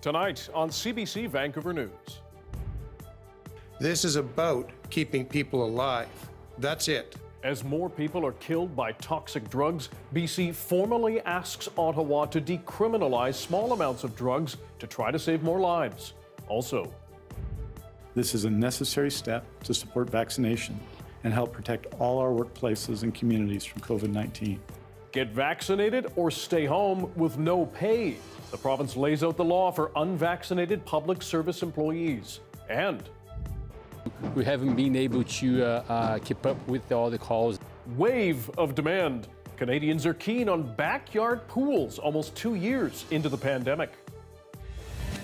Tonight on CBC Vancouver News. This is about keeping people alive. That's it. As more people are killed by toxic drugs, BC formally asks Ottawa to decriminalize small amounts of drugs to try to save more lives. Also, this is a necessary step to support vaccination and help protect all our workplaces and communities from COVID-19. get vaccinated or stay home with no pay. The province lays out the law for unvaccinated public service employees. And we haven't been able to keep up with all the calls. Wave of demand. Canadians are keen on backyard pools almost 2 years into the pandemic.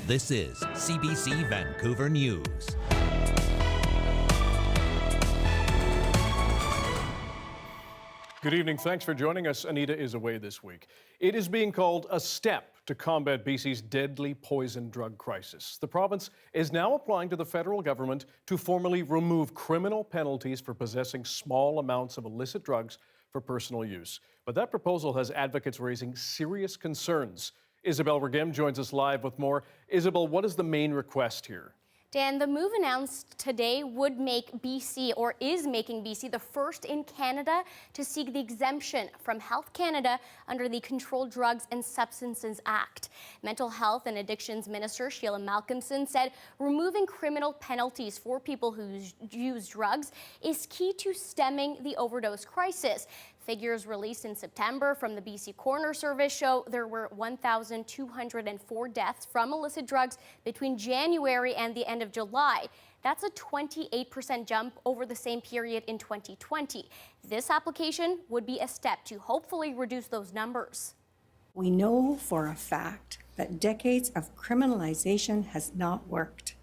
This is CBC Vancouver News. Good evening. Thanks for joining us. Anita is away this week. It is being called a step to combat BC's deadly poison drug crisis. The province is now applying to the federal government to formally remove criminal penalties for possessing small amounts of illicit drugs for personal use. But that proposal has advocates raising serious concerns. Isabel Regem joins us live with more. Isabel, what is the main request here? Dan, the move announced today would make BC, or is making BC, the first in Canada to seek the exemption from Health Canada under the Controlled Drugs and Substances Act. Mental Health and Addictions Minister Sheila Malcolmson said removing criminal penalties for people who use drugs is key to stemming the overdose crisis. Figures released in September from the BC Coroner Service show there were 1,204 deaths from illicit drugs between January and the end of July. That's a 28% jump over the same period in 2020. This application would be a step to hopefully reduce those numbers. We know for a fact that decades of criminalization has not worked.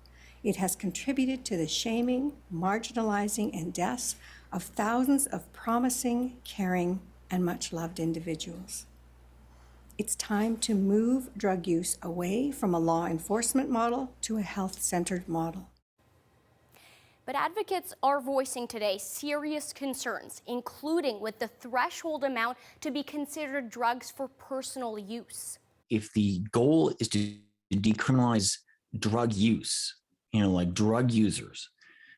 It has contributed to the shaming, marginalizing, and deaths of thousands of promising, caring, and much-loved individuals. It's time to move drug use away from a law enforcement model to a health-centered model. But advocates are voicing today serious concerns, including with the threshold amount to be considered drugs for personal use. If the goal is to decriminalize drug use, like drug users,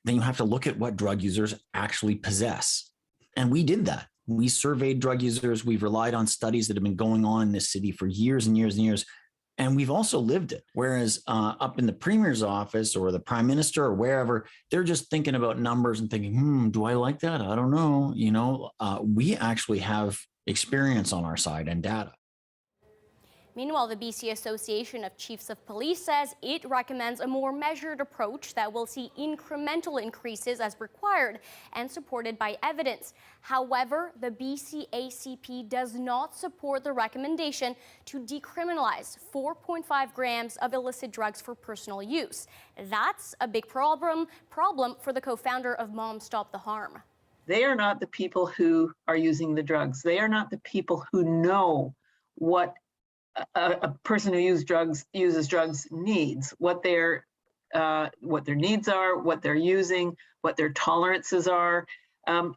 then you have to look at what drug users actually possess. And we did that. We surveyed drug users. We've relied on studies that have been going on in this city for years and years and years. And we've also lived it. Whereas up in the Premier's office or the Prime Minister or wherever, they're just thinking about numbers and thinking, do I like that? I don't know. We actually have experience on our side and data. Meanwhile, the BC Association of Chiefs of Police says it recommends a more measured approach that will see incremental increases as required and supported by evidence. However, the BC ACP does not support the recommendation to decriminalize 4.5 grams of illicit drugs for personal use. That's a big problem for the co-founder of Moms Stop the Harm. They are not the people who are using the drugs. They are not the people who know what a person who uses drugs needs, what their needs are, what they're using, what their tolerances are.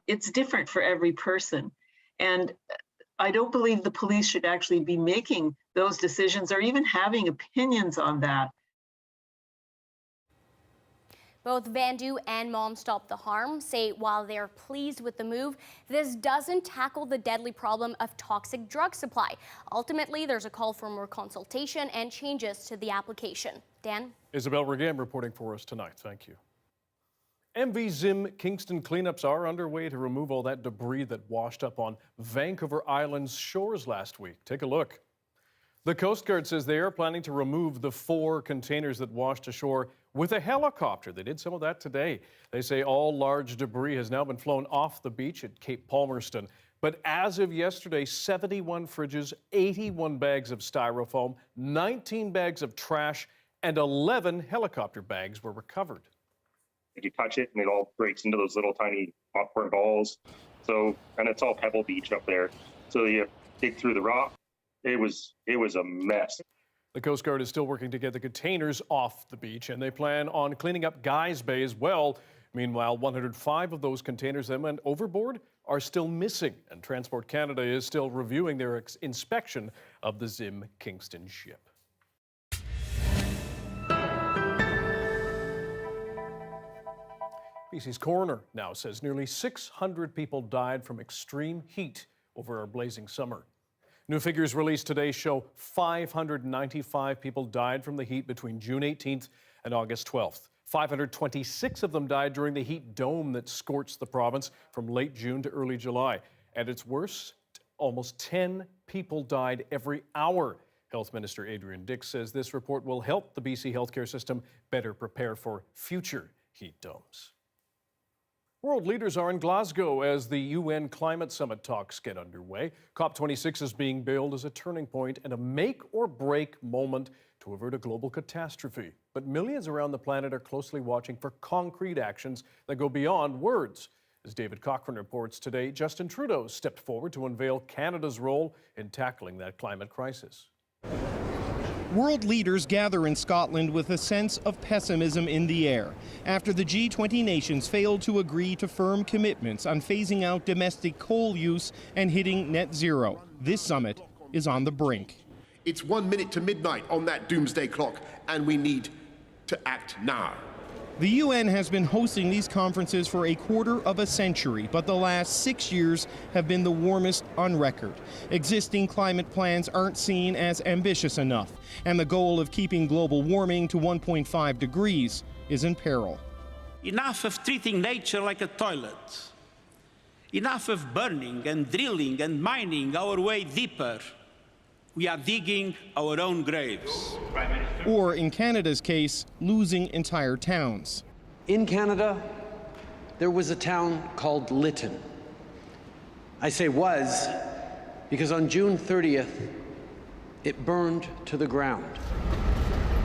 It's different for every person. And I don't believe the police should actually be making those decisions or even having opinions on that. Both Vandu and Moms Stop the Harm say while they're pleased with the move, this doesn't tackle the deadly problem of toxic drug supply. Ultimately, there's a call for more consultation and changes to the application. Dan? Isabel Regem reporting for us tonight. Thank you. MV Zim Kingston cleanups are underway to remove all that debris that washed up on Vancouver Island's shores last week. Take a look. The Coast Guard says they are planning to remove the 4 containers that washed ashore with a helicopter. They did some of that today. They say all large debris has now been flown off the beach at Cape Palmerston. But as of yesterday, 71 fridges, 81 bags of styrofoam, 19 bags of trash, and 11 helicopter bags were recovered. You touch it and it all breaks into those little tiny popcorn balls. And it's all Pebble Beach up there. So you dig through the rock. It was a mess. The Coast Guard is still working to get the containers off the beach, and they plan on cleaning up Guys Bay as well. Meanwhile, 105 of those containers that went overboard are still missing, and Transport Canada is still reviewing their inspection of the Zim Kingston ship. BC's coroner now says nearly 600 people died from extreme heat over our blazing summer. New figures released today show 595 people died from the heat between June 18th and August 12th. 526 of them died during the heat dome that scorched the province from late June to early July. At its worst, almost 10 people died every hour. Health Minister Adrian Dix says this report will help the BC healthcare system better prepare for future heat domes. World leaders are in Glasgow as the UN Climate Summit talks get underway. COP26 is being billed as a turning point and a make-or-break moment to avert a global catastrophe. But millions around the planet are closely watching for concrete actions that go beyond words. As David Cochran reports today, Justin Trudeau stepped forward to unveil Canada's role in tackling that climate crisis. World leaders gather in Scotland with a sense of pessimism in the air after the G20 nations failed to agree to firm commitments on phasing out domestic coal use and hitting net zero. This summit is on the brink. It's 1 minute to midnight on that doomsday clock, and we need to act now. The UN has been hosting these conferences for a quarter of a century, but the last 6 years have been the warmest on record. Existing climate plans aren't seen as ambitious enough, and the goal of keeping global warming to 1.5 degrees is in peril. Enough of treating nature like a toilet. Enough of burning and drilling and mining our way deeper. We are digging our own graves. Or, in Canada's case, losing entire towns. In Canada, there was a town called Lytton. I say was because on June 30th, it burned to the ground.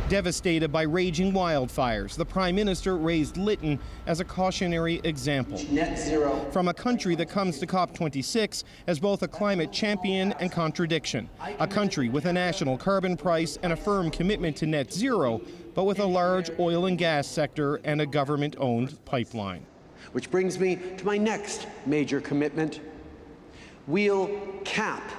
Devastated by raging wildfires, the Prime Minister raised Lytton as a cautionary example. Net zero. From a country that comes to COP26 as both a climate champion and contradiction. A country with a national carbon price and a firm commitment to net zero, but with a large oil and gas sector and a government-owned pipeline. Which brings me to my next major commitment. We'll cap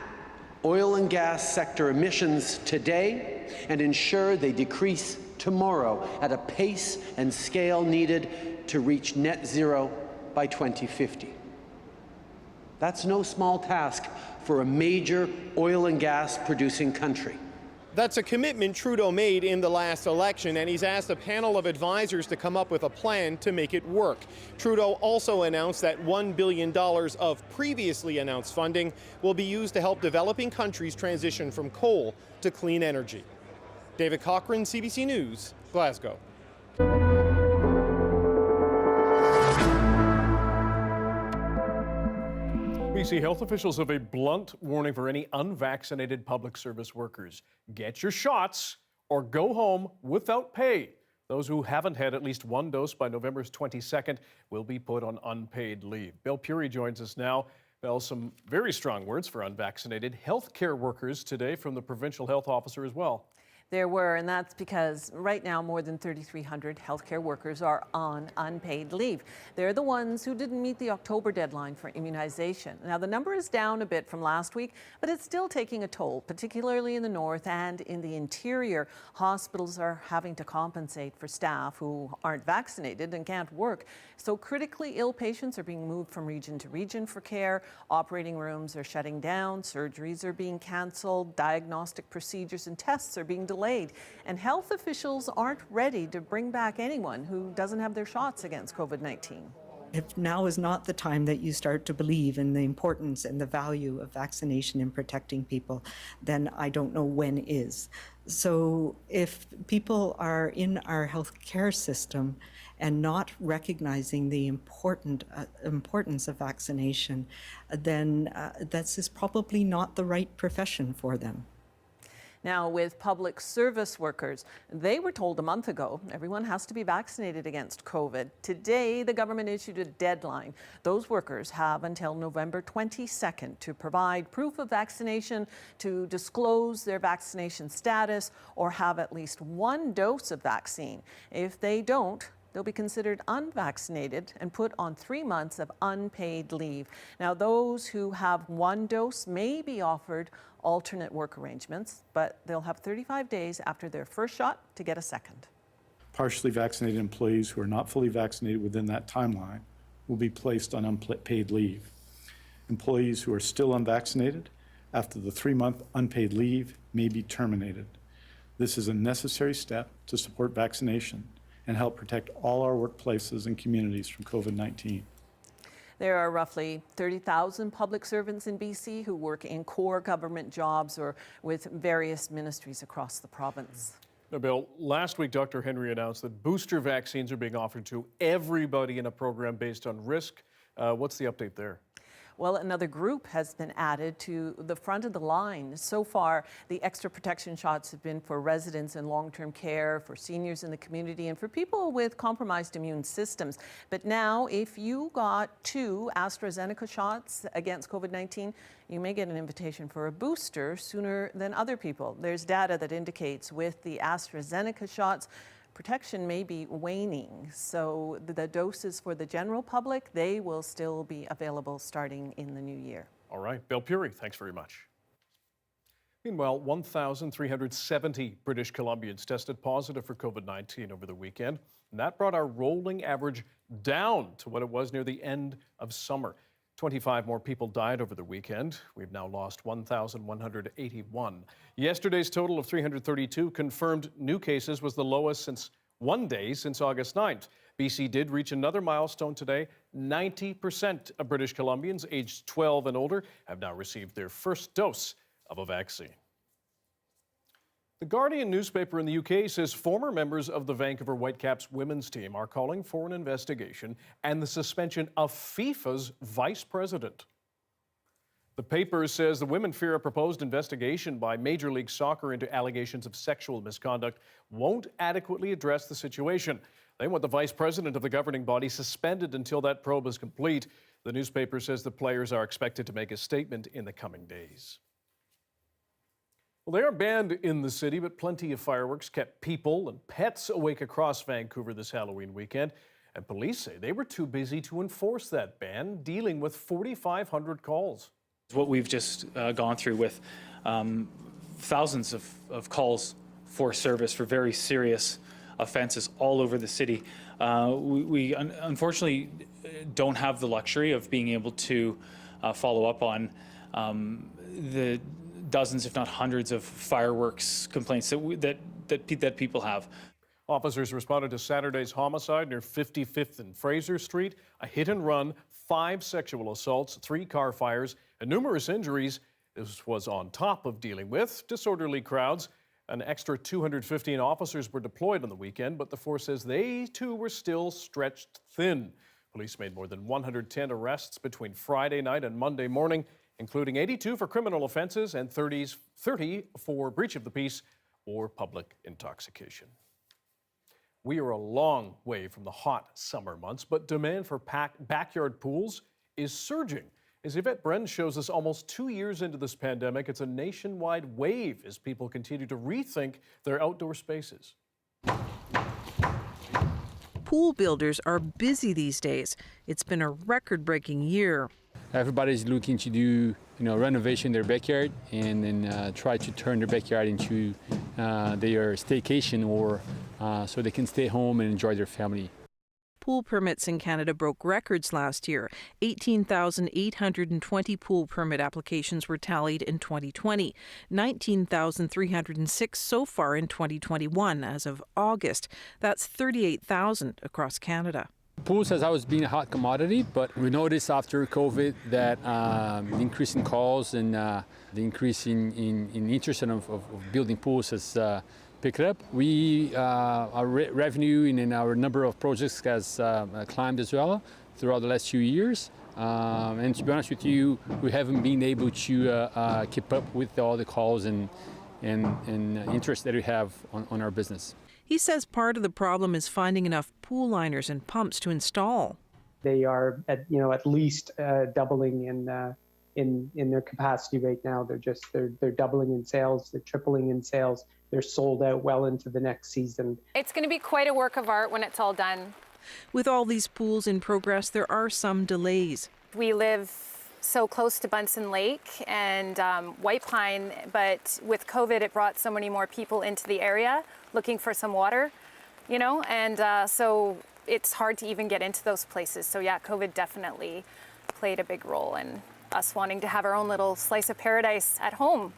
oil and gas sector emissions today and ensure they decrease tomorrow at a pace and scale needed to reach net zero by 2050. That's no small task for a major oil and gas producing country. That's a commitment Trudeau made in the last election, and he's asked a panel of advisors to come up with a plan to make it work. Trudeau also announced that $1 billion of previously announced funding will be used to help developing countries transition from coal to clean energy. David Cochran, CBC News, Glasgow. BC health officials have a blunt warning for any unvaccinated public service workers. Get your shots or go home without pay. Those who haven't had at least one dose by November 22nd will be put on unpaid leave. Bill Puri joins us now. Bill, some very strong words for unvaccinated healthcare workers today from the provincial health officer as well. There were, and that's because right now more than 3,300 healthcare workers are on unpaid leave. They're the ones who didn't meet the October deadline for immunization. Now, the number is down a bit from last week, but it's still taking a toll, particularly in the north and in the interior. Hospitals are having to compensate for staff who aren't vaccinated and can't work. So critically ill patients are being moved from region to region for care. Operating rooms are shutting down, surgeries are being canceled, diagnostic procedures and tests are being delayed. And health officials aren't ready to bring back anyone who doesn't have their shots against COVID-19. If now is not the time that you start to believe in the importance and the value of vaccination in protecting people, then I don't know when is. So if people are in our healthcare system and not recognizing the importance of vaccination, then this is probably not the right profession for them. Now, with public service workers, they were told a month ago everyone has to be vaccinated against COVID. Today, the government issued a deadline. Those workers have until November 22nd to provide proof of vaccination, to disclose their vaccination status, or have at least one dose of vaccine. If they don't, they'll be considered unvaccinated and put on 3 months of unpaid leave. Now, those who have one dose may be offered alternate work arrangements, but they'll have 35 days after their first shot to get a second. Partially vaccinated employees who are not fully vaccinated within that timeline will be placed on unpaid leave. Employees who are still unvaccinated after the 3-month unpaid leave may be terminated. This is a necessary step to support vaccination and help protect all our workplaces and communities from COVID-19. There are roughly 30,000 public servants in BC who work in core government jobs or with various ministries across the province. Now, Bill, last week Dr. Henry announced that booster vaccines are being offered to everybody in a program based on risk. What's the update there? Well, another group has been added to the front of the line. So far, the extra protection shots have been for residents in long-term care, for seniors in the community, and for people with compromised immune systems. But now, if you got 2 AstraZeneca shots against COVID-19, you may get an invitation for a booster sooner than other people. There's data that indicates with the AstraZeneca shots, protection may be waning, so the doses for the general public, they will still be available starting in the new year. All right, Bill Puri, thanks very much. Meanwhile, 1,370 British Columbians tested positive for COVID-19 over the weekend, and that brought our rolling average down to what it was near the end of summer. 25 more people died over the weekend. We've now lost 1,181. Yesterday's total of 332 confirmed new cases was the lowest since one day since August 9th. BC did reach another milestone today. 90% of British Columbians aged 12 and older have now received their first dose of a vaccine. The Guardian newspaper in the UK says former members of the Vancouver Whitecaps women's team are calling for an investigation and the suspension of FIFA's vice president. The paper says the women fear a proposed investigation by Major League Soccer into allegations of sexual misconduct won't adequately address the situation. They want the vice president of the governing body suspended until that probe is complete. The newspaper says the players are expected to make a statement in the coming days. Well, they are banned in the city, but plenty of fireworks kept people and pets awake across Vancouver this Halloween weekend. And police say they were too busy to enforce that ban, dealing with 4,500 calls. What we've just gone through with thousands of calls for service for very serious offenses all over the city. We unfortunately don't have the luxury of being able to follow up on the dozens, if not hundreds, of fireworks complaints that people have. Officers responded to Saturday's homicide near 55th and Fraser Street, a hit and run, 5 sexual assaults, 3 car fires, and numerous injuries. This was on top of dealing with disorderly crowds. An extra 215 officers were deployed on the weekend, but the force says they too were still stretched thin. Police made more than 110 arrests between Friday night and Monday morning, including 82 for criminal offenses and 30 for breach of the peace or public intoxication. We are a long way from the hot summer months, but demand for backyard pools is surging. As Yvette Bren shows us, almost 2 years into this pandemic, it's a nationwide wave as people continue to rethink their outdoor spaces. Pool builders are busy these days. It's been a record-breaking year. Everybody's looking to do, renovation in their backyard and then try to turn their backyard into their staycation or so they can stay home and enjoy their family. Pool permits in Canada broke records last year. 18,820 pool permit applications were tallied in 2020, 19,306 so far in 2021 as of August. That's 38,000 across Canada. Pools has always been a hot commodity, but we noticed after COVID that the increase in calls and the increase in interest of building pools has picked up. Our revenue and our number of projects has climbed as well throughout the last few years. And to be honest with you, we haven't been able to keep up with all the calls and interest that we have on our business. He says part of the problem is finding enough pool liners and pumps to install. They are at least doubling in their capacity right now. They're doubling in sales. They're tripling in sales. They're sold out well into the next season. It's going to be quite a work of art when it's all done. With all these pools in progress, there are some delays. We live so close to Bunsen Lake and White Pine, but with COVID, it brought so many more people into the area looking for some water you know, and so it's hard to even get into those places. So yeah, COVID definitely played a big role in us wanting to have our own little slice of paradise at home.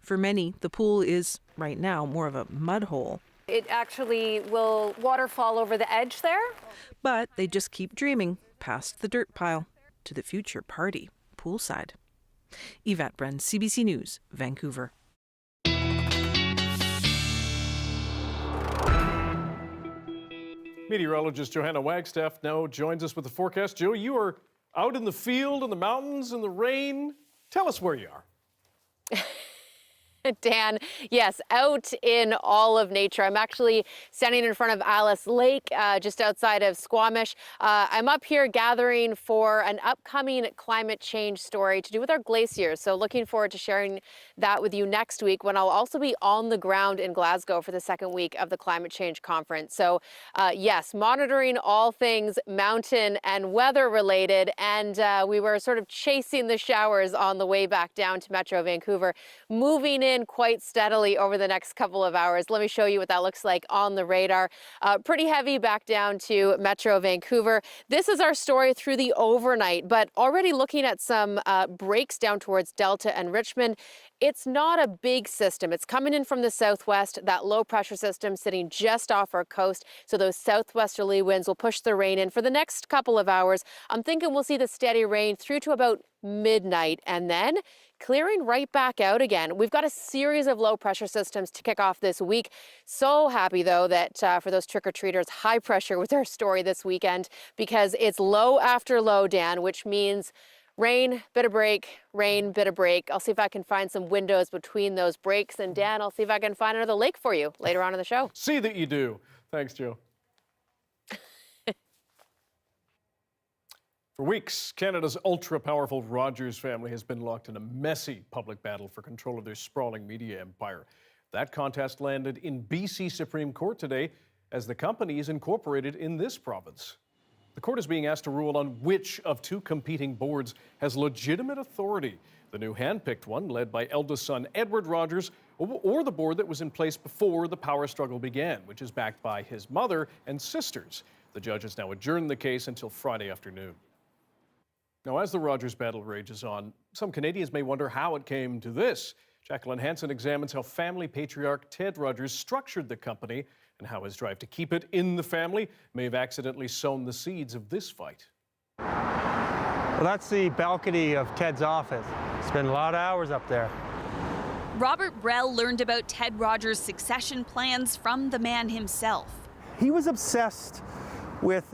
For many, the pool is, right now, more of a mud hole. It actually will waterfall over the edge there. But they just keep dreaming past the dirt pile to the future party poolside. Yvette Brenn, CBC News, Vancouver. Meteorologist Johanna Wagstaffe now joins us with the forecast. Joe, you are out in the field, in the mountains, in the rain. Tell us where you are. Dan, yes, out in all of nature. I'm actually standing in front of Alice Lake, just outside of Squamish. I'm up here gathering for an upcoming climate change story to do with our glaciers. So looking forward to sharing that with you next week, when I'll also be on the ground in Glasgow for the second week of the climate change conference. So yes, monitoring all things mountain and weather related. And we were sort of chasing the showers on the way back down to Metro Vancouver, moving in quite steadily over the next couple of hours. Let me show you what that looks like on the radar. Pretty heavy back down to Metro Vancouver. This is our story through the overnight, but already looking at some breaks down towards Delta and Richmond. It's not a big system. It's coming in from the southwest, that low pressure system sitting just off our coast. So those southwesterly winds will push the rain in for the next couple of hours. I'm thinking we'll see the steady rain through to about midnight and then clearing right back out again. We've got a series of low pressure systems to kick off this week. So happy though that for those trick-or-treaters, high pressure with our story this weekend, because it's low after low, Dan, which means rain, bit of break, rain, bit of break. I'll see if I can find some windows between those breaks. And Dan, I'll see if I can find another lake for you later on in the show. See that you do. Thanks, Joe. For weeks, Canada's ultra-powerful Rogers family has been locked in a messy public battle for control of their sprawling media empire. That contest landed in BC Supreme Court today as the company is incorporated in this province. The court is being asked to rule on which of two competing boards has legitimate authority. The new hand-picked one, led by eldest son Edward Rogers, or the board that was in place before the power struggle began, which is backed by his mother and sisters. The judge has now adjourned the case until Friday afternoon. Now, as the Rogers battle rages on, some Canadians may wonder how it came to this. Jacqueline Hansen examines how family patriarch Ted Rogers structured the company and how his drive to keep it in the family may have accidentally sown the seeds of this fight. Well, that's the balcony of Ted's office. Spent a lot of hours up there. Robert Brell learned about Ted Rogers' succession plans from the man himself. He was obsessed with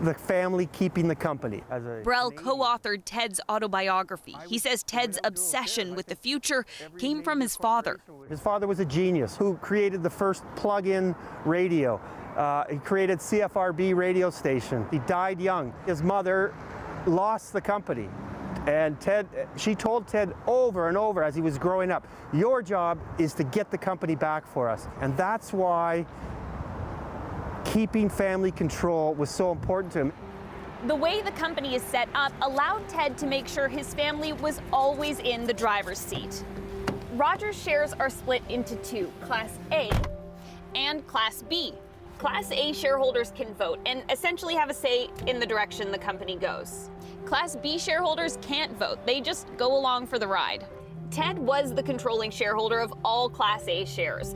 the family keeping the company. Brell co-authored Ted's autobiography. He says Ted's obsession with the future came from his father. His father was a genius who created the first plug-in radio. He created CFRB radio station. He died young. His mother lost the company. And she told Ted over and over as he was growing up, your job is to get the company back for us. And that's why keeping family control was so important to him. The way the company is set up allowed Ted to make sure his family was always in the driver's seat. Rogers shares are split into two, Class A and Class B. Class A shareholders can vote and essentially have a say in the direction the company goes. Class B shareholders can't vote, they just go along for the ride. Ted was the controlling shareholder of all Class A shares.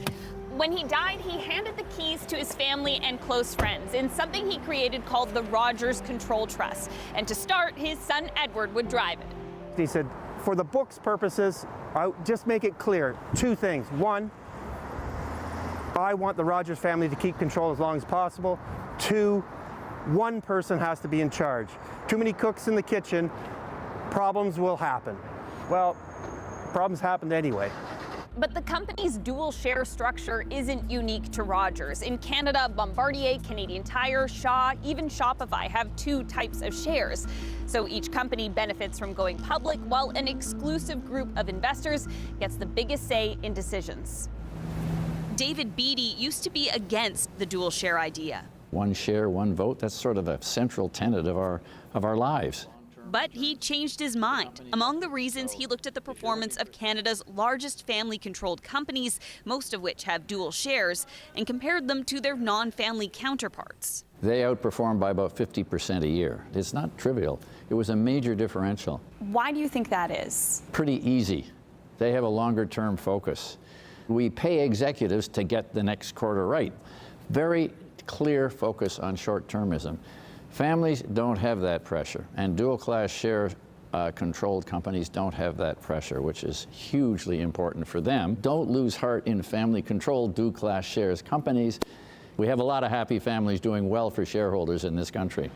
When he died, he handed the keys to his family and close friends in something he created called the Rogers Control Trust. And to start, his son Edward would drive it. He said, for the book's purposes, I'll just make it clear, two things. One, I want the Rogers family to keep control as long as possible. Two, one person has to be in charge. Too many cooks in the kitchen, problems will happen. Well, problems happened anyway. But the company's dual share structure isn't unique to Rogers. In Canada, Bombardier, Canadian Tire, Shaw, even Shopify have two types of shares. So each company benefits from going public, while an exclusive group of investors gets the biggest say in decisions. David Beattie used to be against the dual share idea. One share, one vote, that's sort of a central tenet of our lives. But he changed his mind. Among the reasons, he looked at the performance of Canada's largest family-controlled companies, most of which have dual shares, and compared them to their non-family counterparts. They outperformed by about 50% a year. It's not trivial. It was a major differential. Why do you think that is? Pretty easy. They have a longer-term focus. We pay executives to get the next quarter right. Very clear focus on short-termism. Families don't have that pressure, and dual-class share controlled companies don't have that pressure, which is hugely important for them. Don't lose heart in family-controlled dual-class shares companies. We have a lot of happy families doing well for shareholders in this country.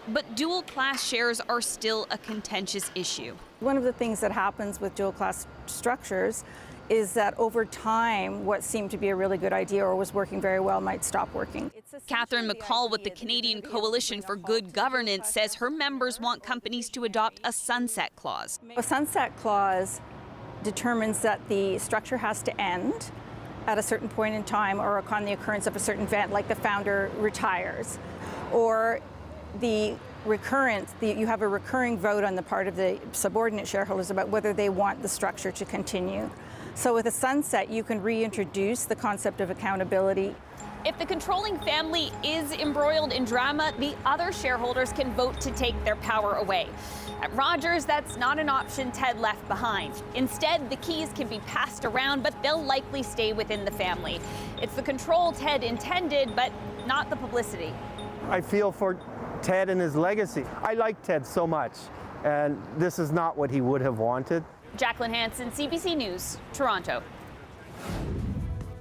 But dual-class shares are still a contentious issue. One of the things that happens with dual-class structures is that over time, what seemed to be a really good idea or was working very well might stop working. Catherine McCall with the Canadian Coalition for Good Governance says her members want companies to adopt a sunset clause. A sunset clause determines that the structure has to end at a certain point in time or upon the occurrence of a certain event, like the founder retires, or you have a recurring vote on the part of the subordinate shareholders about whether they want the structure to continue. So with a sunset, you can reintroduce the concept of accountability. If the controlling family is embroiled in drama, the other shareholders can vote to take their power away. At Rogers, that's not an option Ted left behind. Instead, the keys can be passed around, but they'll likely stay within the family. It's the control Ted intended, but not the publicity. I feel for Ted and his legacy. I like Ted so much, and this is not what he would have wanted. Jacqueline Hansen, CBC News, Toronto.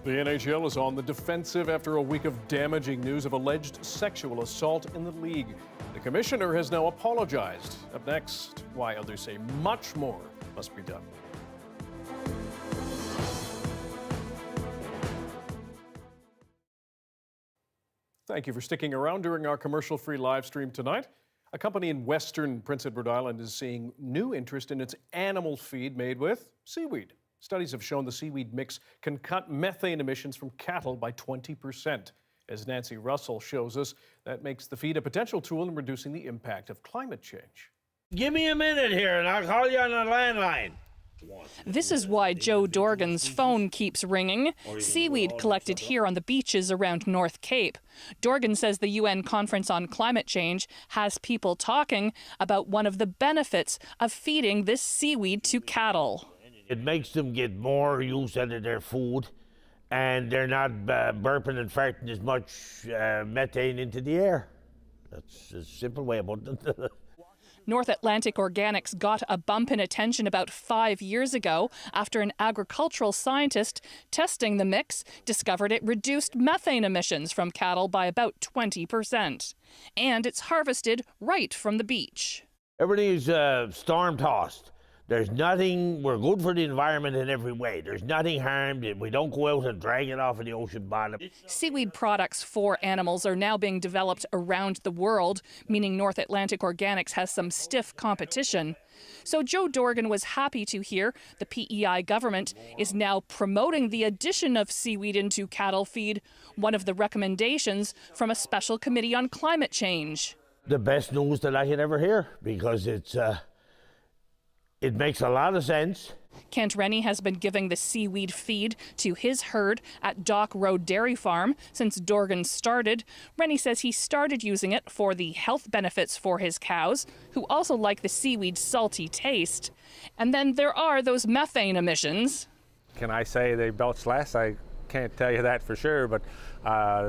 The NHL is on the defensive after a week of damaging news of alleged sexual assault in the league. The commissioner has now apologized. Up next, why others say much more must be done. Thank you for sticking around during our commercial-free live stream tonight. A company in western Prince Edward Island is seeing new interest in its animal feed made with seaweed. Studies have shown the seaweed mix can cut methane emissions from cattle by 20%. As Nancy Russell shows us, that makes the feed a potential tool in reducing the impact of climate change. Give me a minute here and I'll call you on the landline. This is why Joe Dorgan's phone keeps ringing. Seaweed collected here on the beaches around North Cape. Dorgan says the UN Conference on Climate Change has people talking about one of the benefits of feeding this seaweed to cattle. It makes them get more use out of their food, and they're not burping and farting as much methane into the air. That's a simple way about it. North Atlantic Organics got a bump in attention about 5 years ago after an agricultural scientist testing the mix discovered it reduced methane emissions from cattle by about 20%. And it's harvested right from the beach. Everything is storm-tossed. There's nothing, we're good for the environment in every way. There's nothing harmed. We don't go out and drag it off of the ocean bottom. Seaweed products for animals are now being developed around the world, meaning North Atlantic Organics has some stiff competition. So Joe Dorgan was happy to hear the PEI government is now promoting the addition of seaweed into cattle feed, one of the recommendations from a special committee on climate change. The best news that I could ever hear, because it makes a lot of sense. Kent Rennie has been giving the seaweed feed to his herd at Dock Road Dairy Farm since Dorgan started. Rennie says he started using it for the health benefits for his cows, who also like the seaweed's salty taste. And then there are those methane emissions. Can I say they belch less? I can't tell you that for sure, but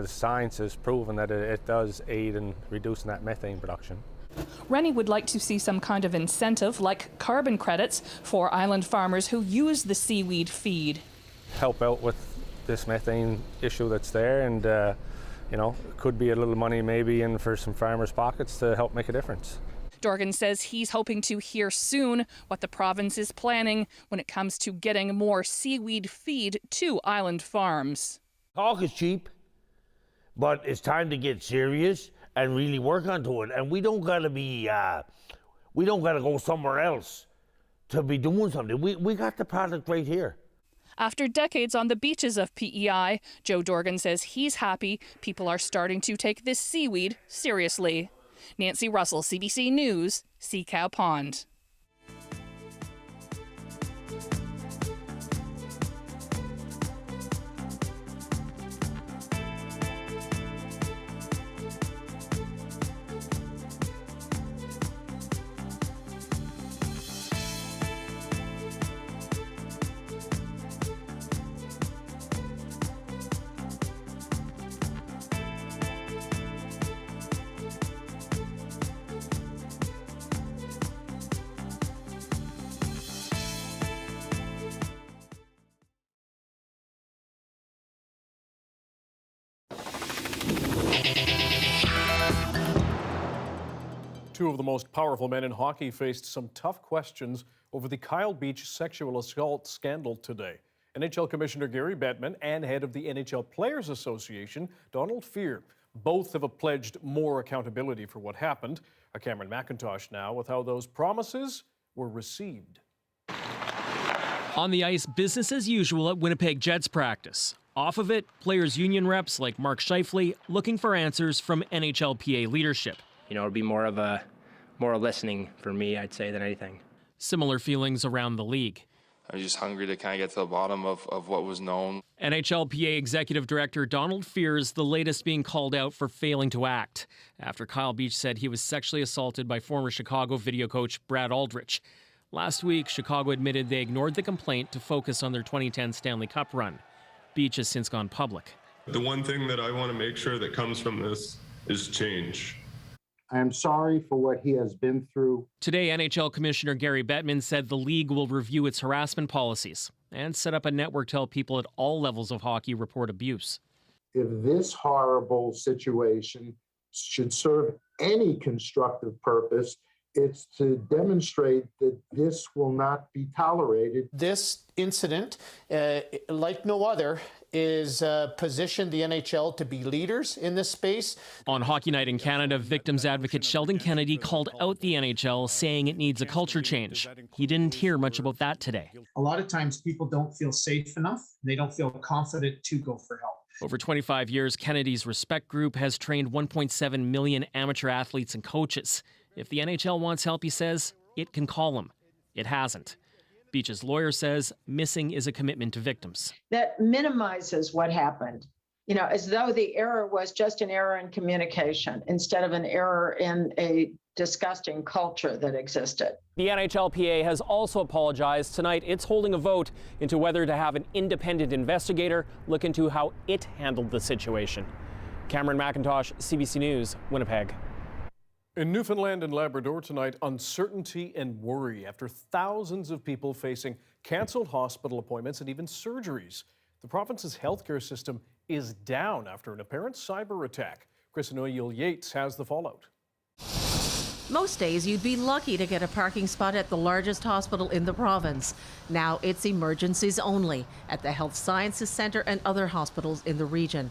science has proven that it does aid in reducing that methane production. Rennie would like to see some kind of incentive, like carbon credits, for island farmers who use the seaweed feed. Help out with this methane issue that's there, and could be a little money maybe in for some farmers' pockets to help make a difference. Dorgan says he's hoping to hear soon what the province is planning when it comes to getting more seaweed feed to island farms. Talk is cheap, but it's time to get serious and really work onto it. And we don't gotta go somewhere else to be doing something. We got the product right here. After decades on the beaches of PEI, Joe Dorgan says he's happy people are starting to take this seaweed seriously. Nancy Russell, CBC News, Sea Cow Pond. Two of the most powerful men in hockey faced some tough questions over the Kyle Beach sexual assault scandal today. NHL Commissioner Gary Bettman and head of the NHL Players Association, Donald Fehr, both have pledged more accountability for what happened. Cameron McIntosh now with how those promises were received. On the ice, business as usual at Winnipeg Jets practice. Off of it, players' union reps like Mark Scheifele looking for answers from NHLPA leadership. You know, it'll be more a listening for me, I'd say, than anything. Similar feelings around the league. I'm just hungry to kind of get to the bottom of what was known. NHLPA Executive Director Donald Fehr is the latest being called out for failing to act after Kyle Beach said he was sexually assaulted by former Chicago video coach Brad Aldrich. Last week, Chicago admitted they ignored the complaint to focus on their 2010 Stanley Cup run. Beach has since gone public. The one thing that I want to make sure that comes from this is change. I am sorry for what he has been through. Today, NHL Commissioner Gary Bettman said the league will review its harassment policies and set up a network to help people at all levels of hockey report abuse. If this horrible situation should serve any constructive purpose, it's to demonstrate that this will not be tolerated. This incident, like no other, is positioned the NHL to be leaders in this space. On Hockey Night in Canada, victims advocate Sheldon Kennedy called out the NHL, saying it needs a culture change. He didn't hear much about that today. A lot of times people don't feel safe enough. They don't feel confident to go for help. Over 25 years, Kennedy's Respect Group has trained 1.7 million amateur athletes and coaches. If the NHL wants help, he says, it can call him. It hasn't. Beach's lawyer says missing is a commitment to victims. That minimizes what happened, you know, as though the error was just an error in communication instead of an error in a disgusting culture that existed. The NHLPA has also apologized. Tonight, it's holding a vote into whether to have an independent investigator look into how it handled the situation. Cameron McIntosh, CBC News, Winnipeg. In Newfoundland and Labrador tonight, uncertainty and worry after thousands of people facing canceled hospital appointments and even surgeries. The province's healthcare system is down after an apparent cyber attack. Chris Noyel Yates has the fallout. Most days you'd be lucky to get a parking spot at the largest hospital in the province. Now it's emergencies only at the Health Sciences Centre and other hospitals in the region.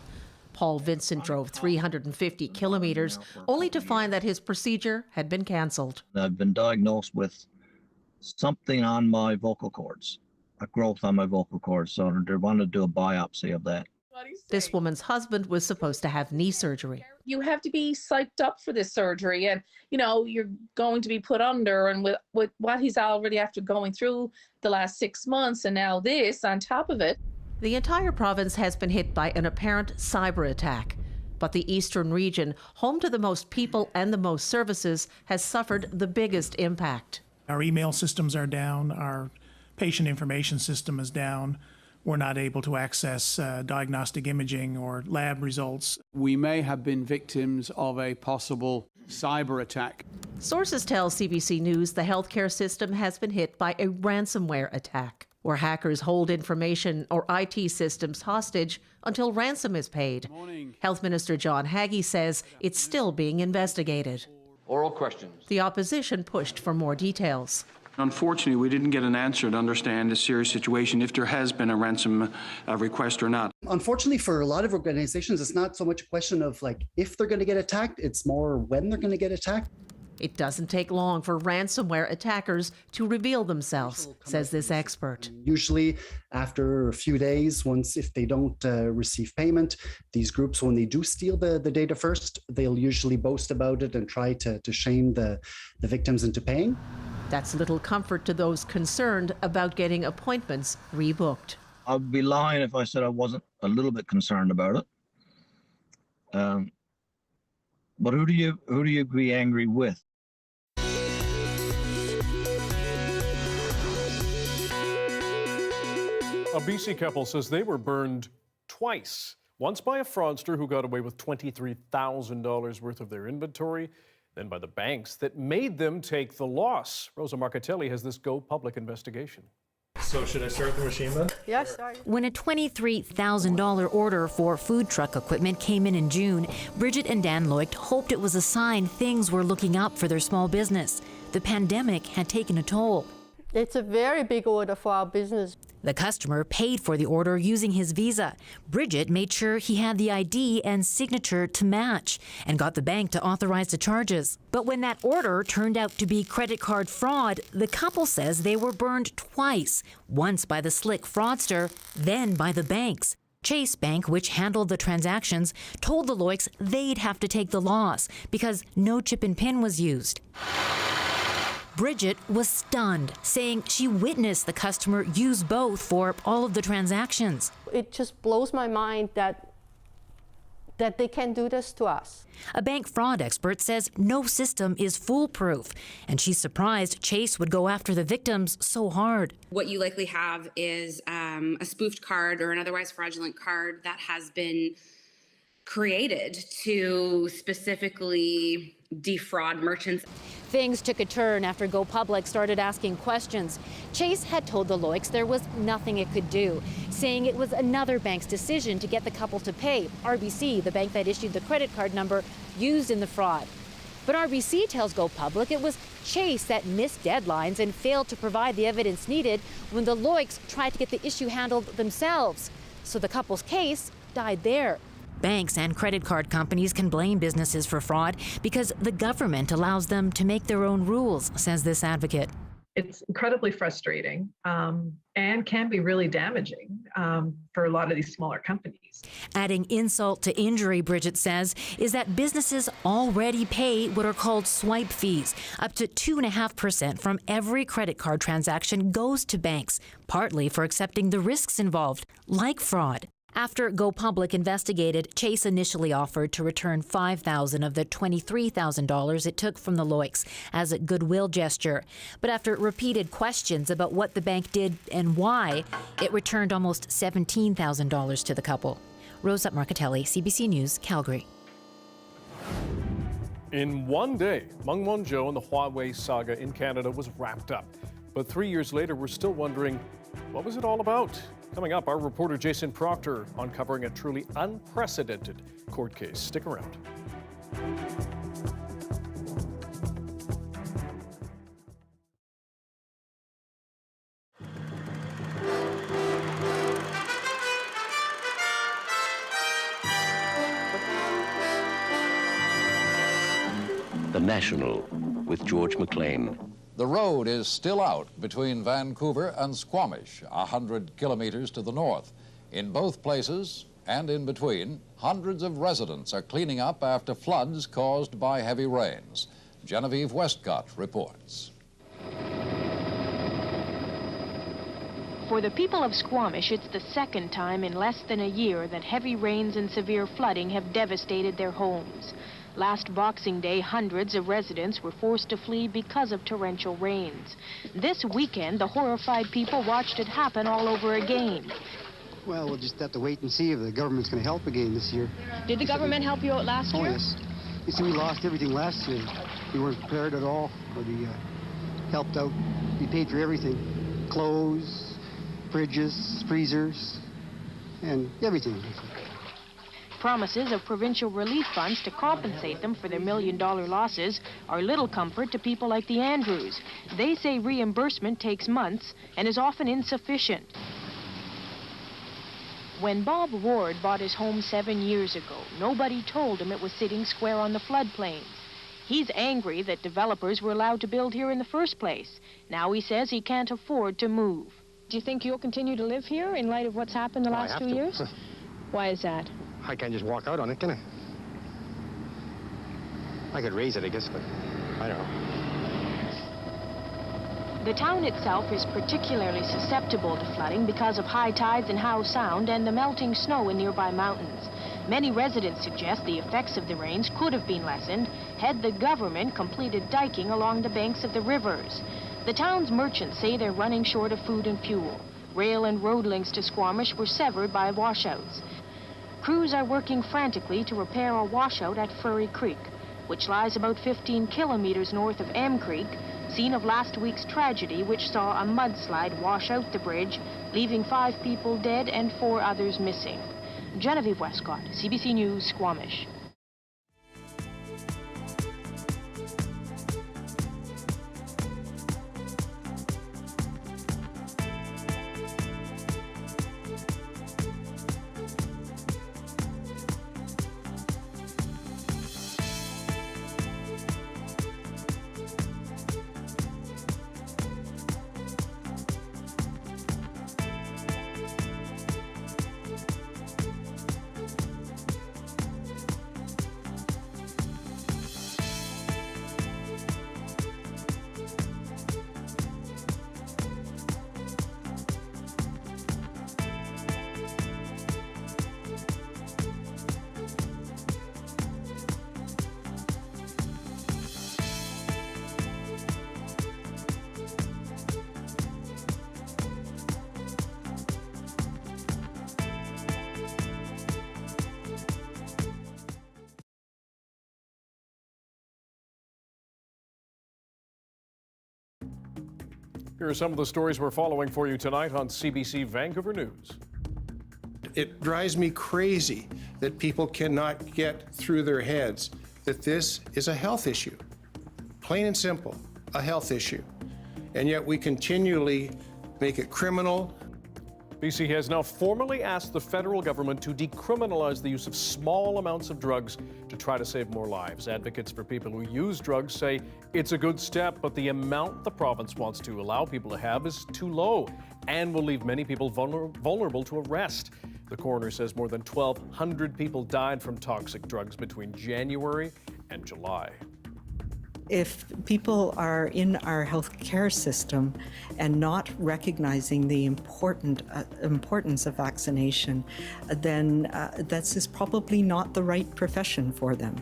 Paul Vincent drove 350 kilometers only to find that his procedure had been cancelled. I've been diagnosed with something on my vocal cords, a growth on my vocal cords, so they want to do a biopsy of that. This woman's husband was supposed to have knee surgery. You have to be psyched up for this surgery, and you know you're going to be put under, and with what he's already after going through the last 6 months and now this on top of it. The entire province has been hit by an apparent cyber attack, but the eastern region, home to the most people and the most services, has suffered the biggest impact. Our email systems are down, our patient information system is down. We're not able to access diagnostic imaging or lab results. We may have been victims of a possible cyber attack. Sources tell CBC News the healthcare system has been hit by a ransomware attack, where hackers hold information or IT systems hostage until ransom is paid. Health Minister John Haggie says it's still being investigated. Oral questions. The opposition pushed for more details. Unfortunately, we didn't get an answer to understand the serious situation, if there has been a ransom request or not. Unfortunately, for a lot of organizations, it's not so much a question of like if they're going to get attacked, it's more when they're going to get attacked. It doesn't take long for ransomware attackers to reveal themselves, says this expert. Usually after a few days, if they don't receive payment, these groups, when they do steal the data first, they'll usually boast about it and try to shame the victims into paying. That's little comfort to those concerned about getting appointments rebooked. I'd be lying if I said I wasn't a little bit concerned about it. But who do you be angry with? A BC couple says they were burned twice. Once by a fraudster who got away with $23,000 worth of their inventory, then by the banks that made them take the loss. Rosa Marcatelli has this Go Public investigation. So should I start the machine then? Yes. When a $23,000 order for food truck equipment came in June, Bridget and Dan Loicht hoped it was a sign things were looking up for their small business. The pandemic had taken a toll. It's a very big order for our business. The customer paid for the order using his Visa. Bridget made sure he had the ID and signature to match and got the bank to authorize the charges. But when that order turned out to be credit card fraud, the couple says they were burned twice, once by the slick fraudster, then by the banks. Chase Bank, which handled the transactions, told the Loichts they'd have to take the loss because no chip and PIN was used. Bridget was stunned, saying she witnessed the customer use both for all of the transactions. It just blows my mind that they can do this to us. A bank fraud expert says no system is foolproof, and she's surprised Chase would go after the victims so hard. What you likely have is a spoofed card or an otherwise fraudulent card that has been created to specifically defraud merchants. Things took a turn after Go Public started asking questions. Chase had told the Loichts there was nothing it could do, saying it was another bank's decision to get the couple to pay, RBC, the bank that issued the credit card number used in the fraud. But RBC tells Go Public it was Chase that missed deadlines and failed to provide the evidence needed when the Loichts tried to get the issue handled themselves. So the couple's case died there. Banks and credit card companies can blame businesses for fraud because the government allows them to make their own rules, says this advocate. It's incredibly frustrating and can be really damaging for a lot of these smaller companies. Adding insult to injury, Bridget says, is that businesses already pay what are called swipe fees. Up to 2.5% from every credit card transaction goes to banks, partly for accepting the risks involved, like fraud. After Go Public investigated, Chase initially offered to return $5,000 of the $23,000 it took from the Loichts as a goodwill gesture. But after repeated questions about what the bank did and why, it returned almost $17,000 to the couple. Rosa Marcatelli, CBC News, Calgary. In one day, Meng Wanzhou and the Huawei saga in Canada was wrapped up. But 3 years later, we're still wondering, what was it all about? Coming up, our reporter Jason Proctor uncovering a truly unprecedented court case. Stick around. The National with George McLean. The road is still out between Vancouver and Squamish, 100 kilometers to the north. In both places and in between, hundreds of residents are cleaning up after floods caused by heavy rains. Genevieve Westcott reports. For the people of Squamish, it's the second time in less than a year that heavy rains and severe flooding have devastated their homes. Last Boxing Day, hundreds of residents were forced to flee because of torrential rains. This weekend, the horrified people watched it happen all over again. Well, we'll just have to wait and see if the government's going to help again this year. Did the government help you out last year? Oh, yes. You see, we lost everything last year. We weren't prepared at all. But we helped out. We paid for everything. Clothes, fridges, freezers, and everything. Promises of provincial relief funds to compensate them for their million-dollar losses are little comfort to people like the Andrews. They say reimbursement takes months and is often insufficient. When Bob Ward bought his home 7 years ago, nobody told him it was sitting square on the floodplains. He's angry that developers were allowed to build here in the first place. Now he says he can't afford to move. Do you think you'll continue to live here in light of what's happened the last 2 years? Why is that? I can't just walk out on it, can I? I could raise it, I guess, but I don't know. The town itself is particularly susceptible to flooding because of high tides in Howe Sound and the melting snow in nearby mountains. Many residents suggest the effects of the rains could have been lessened had the government completed diking along the banks of the rivers. The town's merchants say they're running short of food and fuel. Rail and road links to Squamish were severed by washouts. Crews are working frantically to repair a washout at Furry Creek, which lies about 15 kilometers north of M Creek, scene of last week's tragedy which saw a mudslide wash out the bridge, leaving 5 people dead and 4 others missing. Genevieve Westcott, CBC News, Squamish. Here are some of the stories we're following for you tonight on CBC Vancouver News. It drives me crazy that people cannot get through their heads that this is a health issue. Plain and simple, a health issue. And yet we continually make it criminal. BC has now formally asked the federal government to decriminalize the use of small amounts of drugs to try to save more lives. Advocates for people who use drugs say it's a good step, but the amount the province wants to allow people to have is too low and will leave many people vulnerable to arrest. The coroner says more than 1,200 people died from toxic drugs between January and July. If people are in our healthcare system and not recognizing the importance of vaccination, then this is probably not the right profession for them,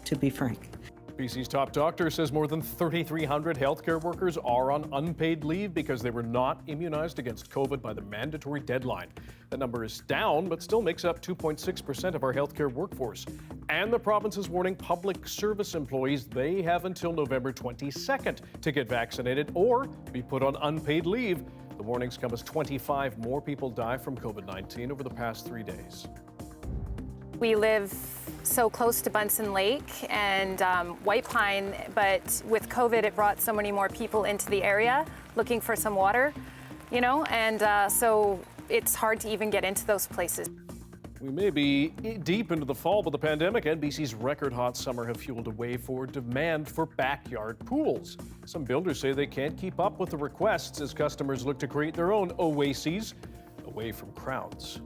to be frank. BC's top doctor says more than 3,300 healthcare workers are on unpaid leave because they were not immunized against COVID by the mandatory deadline. The number is down, but still makes up 2.6% of our healthcare workforce. And the province is warning public service employees they have until November 22nd to get vaccinated or be put on unpaid leave. The warnings come as 25 more people die from COVID-19 over the past 3 days. We live so close to Bunsen Lake and White Pine, but with COVID, it brought so many more people into the area looking for some water, you know, and so it's hard to even get into those places. We may be deep into the fall, but the pandemic and BC's record hot summer have fueled a wave for demand for backyard pools. Some builders say they can't keep up with the requests as customers look to create their own oases away from crowds.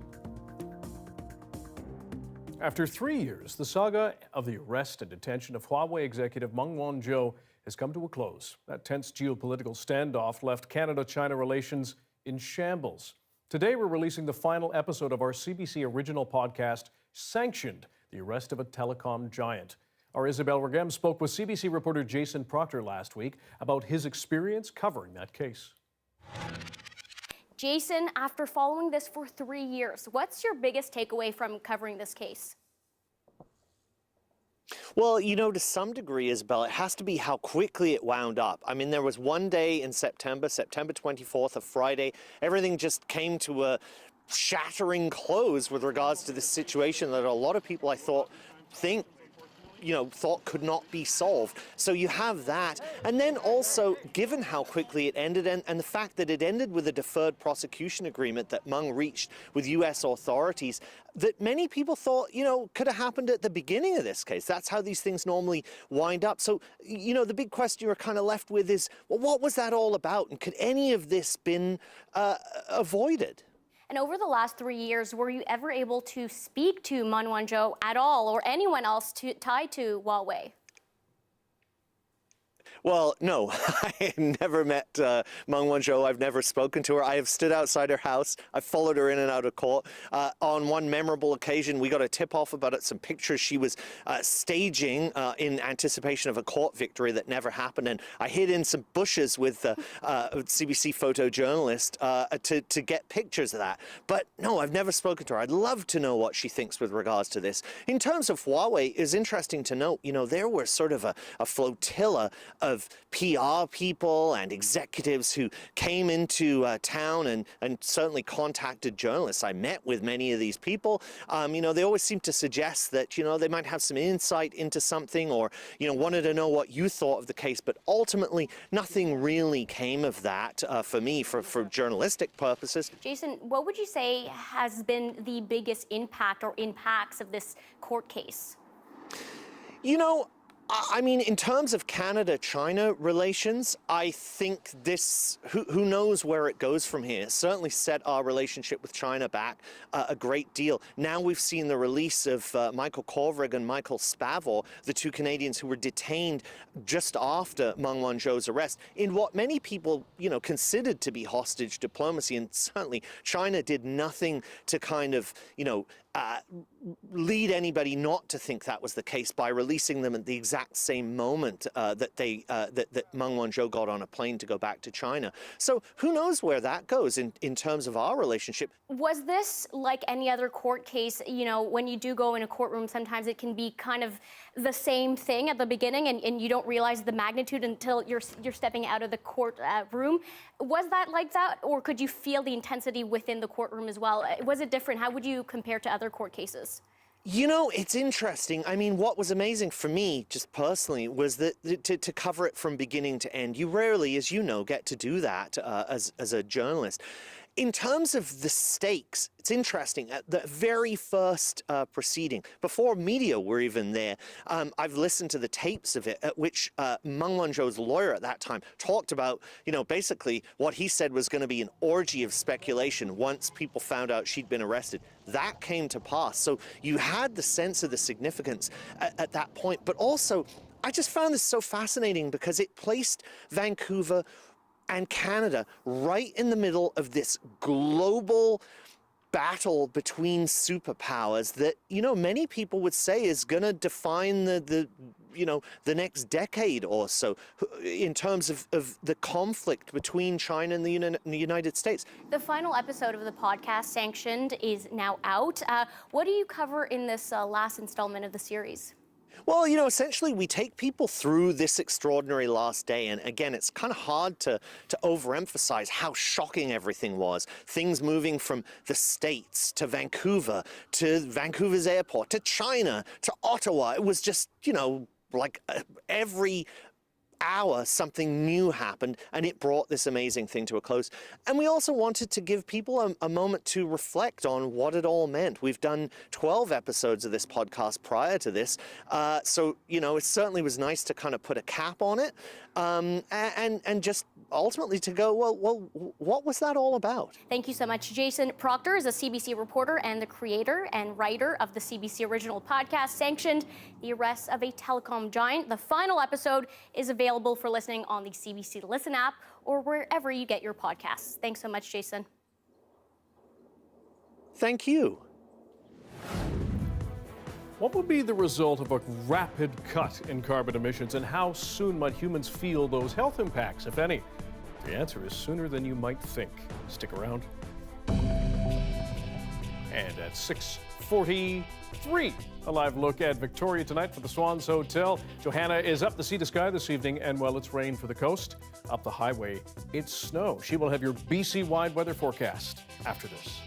After 3 years, the saga of the arrest and detention of Huawei executive Meng Wanzhou has come to a close. That tense geopolitical standoff left Canada-China relations in shambles. Today, we're releasing the final episode of our CBC original podcast, Sanctioned, the Arrest of a Telecom Giant. Our Isabel Regem spoke with CBC reporter Jason Proctor last week about his experience covering that case. Jason, after following this for 3 years, what's your biggest takeaway from covering this case? Well, you know, to some degree, Isabel, it has to be how quickly it wound up. I mean, there was one day in September 24th, a Friday, everything just came to a shattering close with regards to this situation that a lot of people, I thought, think thought could not be solved. So you have that. And then also, given how quickly it ended and the fact that it ended with a deferred prosecution agreement that Meng reached with U.S. authorities, that many people thought, could have happened at the beginning of this case. That's how these things normally wind up. So, the big question you're kind of left with is, well, what was that all about? And could any of this been avoided? And over the last 3 years, were you ever able to speak to Meng Wanzhou at all, or anyone else tied to Huawei? Well, no, I never met Meng Wanzhou. I've never spoken to her. I have stood outside her house. I've followed her in and out of court. On one memorable occasion, we got a tip-off about some pictures she was staging in anticipation of a court victory that never happened. And I hid in some bushes with CBC photojournalist to get pictures of that. But no, I've never spoken to her. I'd love to know what she thinks with regards to this. In terms of Huawei, it's interesting to note, there were sort of a flotilla of PR people and executives who came into town and certainly contacted journalists. I met with many of these people. They always seem to suggest that, they might have some insight into something or, wanted to know what you thought of the case. But ultimately, nothing really came of that for me, for journalistic purposes. Jason, what would you say has been the biggest impact or impacts of this court case? I mean, in terms of Canada-China relations, I think this, who knows where it goes from here, certainly set our relationship with China back a great deal. Now we've seen the release of Michael Kovrig and Michael Spavor, the two Canadians who were detained just after Meng Wanzhou's arrest, in what many people, considered to be hostage diplomacy. And certainly China did nothing to kind of, lead anybody not to think that was the case by releasing them at the exact same moment that Meng Wanzhou got on a plane to go back to China. So who knows where that goes in terms of our relationship. Was this like any other court case? When you do go in a courtroom, sometimes it can be kind of the same thing at the beginning and you don't realize the magnitude until you're stepping out of the court room. Was that like that, or could you feel the intensity within the courtroom as well? Was it different? How would you compare to other court cases? It's interesting. I mean, what was amazing for me, just personally, was that to cover it from beginning to end. You rarely, as you know, get to do that as a journalist. In terms of the stakes, it's interesting. At the very first proceeding, before media were even there, I've listened to the tapes of it, at which Meng Wanzhou's lawyer at that time talked about, basically what he said was going to be an orgy of speculation once people found out she'd been arrested. That came to pass. So you had the sense of the significance at that point. But also, I just found this so fascinating because it placed Vancouver and Canada right in the middle of this global battle between superpowers that, many people would say is going to define the next decade or so in terms of the conflict between China and the United States. The final episode of the podcast, Sanctioned, is now out. What do you cover in this last installment of the series? Well, essentially we take people through this extraordinary last day. And again, it's kind of hard to overemphasize how shocking everything was. Things moving from the States to Vancouver's airport, to China, to Ottawa. It was just, like every hour something new happened and it brought this amazing thing to a close. And we also wanted to give people a moment to reflect on what it all meant. We've done 12 episodes of this podcast prior to this. So, it certainly was nice to kind of put a cap on it and just ultimately to go, well, what was that all about? Thank you so much. Jason Proctor is a CBC reporter and the creator and writer of the CBC original podcast, Sanctioned, the Arrest of a Telecom Giant. The final episode is available for listening on the CBC Listen app or wherever you get your podcasts. Thanks so much, Jason. Thank you. What would be the result of a rapid cut in carbon emissions, and how soon might humans feel those health impacts, if any? The answer is sooner than you might think. Stick around. And at 6:43, a live look at Victoria tonight for the Swans Hotel. Johanna is up the sea to sky this evening, and well, it's rain for the coast. Up the highway, it's snow. She will have your BC-wide weather forecast after this.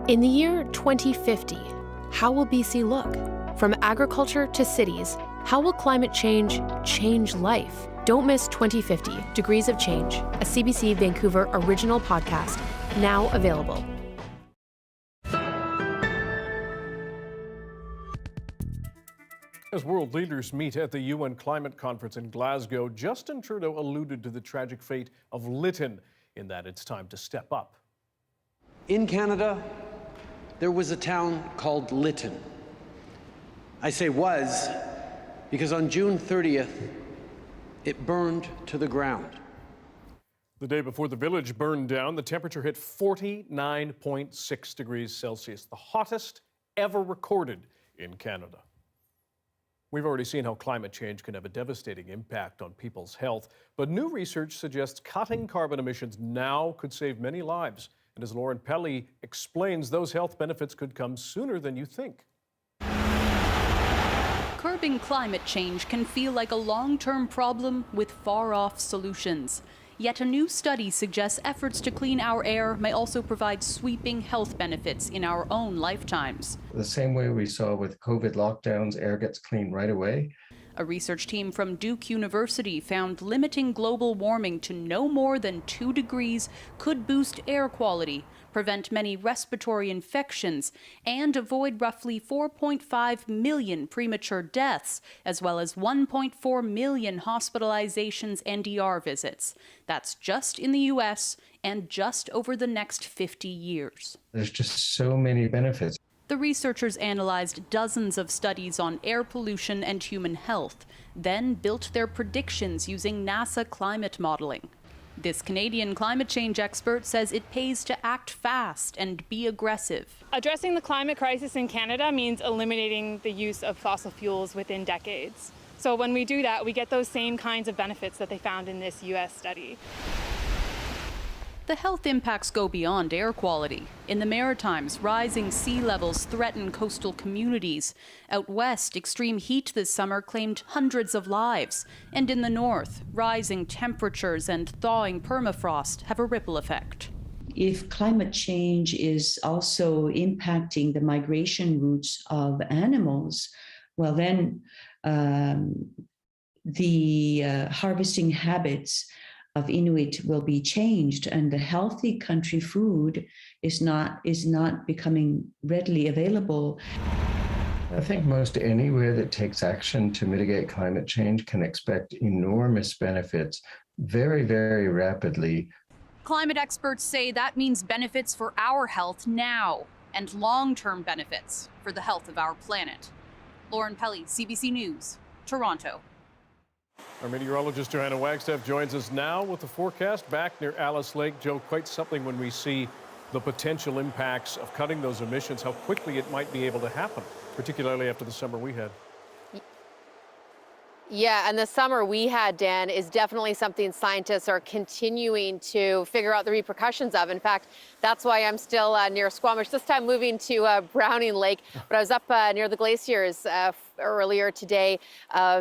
In the year 2050, how will BC look? From agriculture to cities, how will climate change life? Don't miss 2050 Degrees of Change, a CBC Vancouver original podcast, now available. As world leaders meet at the UN Climate Conference in Glasgow, Justin Trudeau alluded to the tragic fate of Lytton, in that it's time to step up. In Canada, there was a town called Lytton. I say was because on June 30th, it burned to the ground. The day before the village burned down, the temperature hit 49.6 degrees Celsius, the hottest ever recorded in Canada. We've already seen how climate change can have a devastating impact on people's health, but new research suggests cutting carbon emissions now could save many lives. And as Lauren Pelly explains, those health benefits could come sooner than you think. Curbing climate change can feel like a long-term problem with far-off solutions. Yet a new study suggests efforts to clean our air may also provide sweeping health benefits in our own lifetimes. The same way we saw with COVID lockdowns, air gets clean right away. A research team from Duke University found limiting global warming to no more than 2 degrees could boost air quality, prevent many respiratory infections, and avoid roughly 4.5 million premature deaths, as well as 1.4 million hospitalizations and ER visits. That's just in the US and just over the next 50 years. There's just so many benefits. The researchers analyzed dozens of studies on air pollution and human health, then built their predictions using NASA climate modeling. This Canadian climate change expert says it pays to act fast and be aggressive. Addressing the climate crisis in Canada means eliminating the use of fossil fuels within decades. So when we do that, we get those same kinds of benefits that they found in this US study. The health impacts go beyond air quality. In the Maritimes, rising sea levels threaten coastal communities. Out west, extreme heat this summer claimed hundreds of lives. And in the north, rising temperatures and thawing permafrost have a ripple effect. If climate change is also impacting the migration routes of animals, well then the harvesting habits of Inuit will be changed, and the healthy country food is not becoming readily available. I think most anywhere that takes action to mitigate climate change can expect enormous benefits very, very rapidly. Climate experts say that means benefits for our health now and long-term benefits for the health of our planet. Lauren Pelly, CBC News, Toronto. Our meteorologist Johanna Wagstaffe joins us now with the forecast back near Alice Lake. Joe, quite something when we see the potential impacts of cutting those emissions, how quickly it might be able to happen, particularly after the summer we had. Yeah, and the summer we had, Dan, is definitely something scientists are continuing to figure out the repercussions of. In fact, that's why I'm still near Squamish, this time moving to Browning Lake. But I was up near the glaciers earlier today,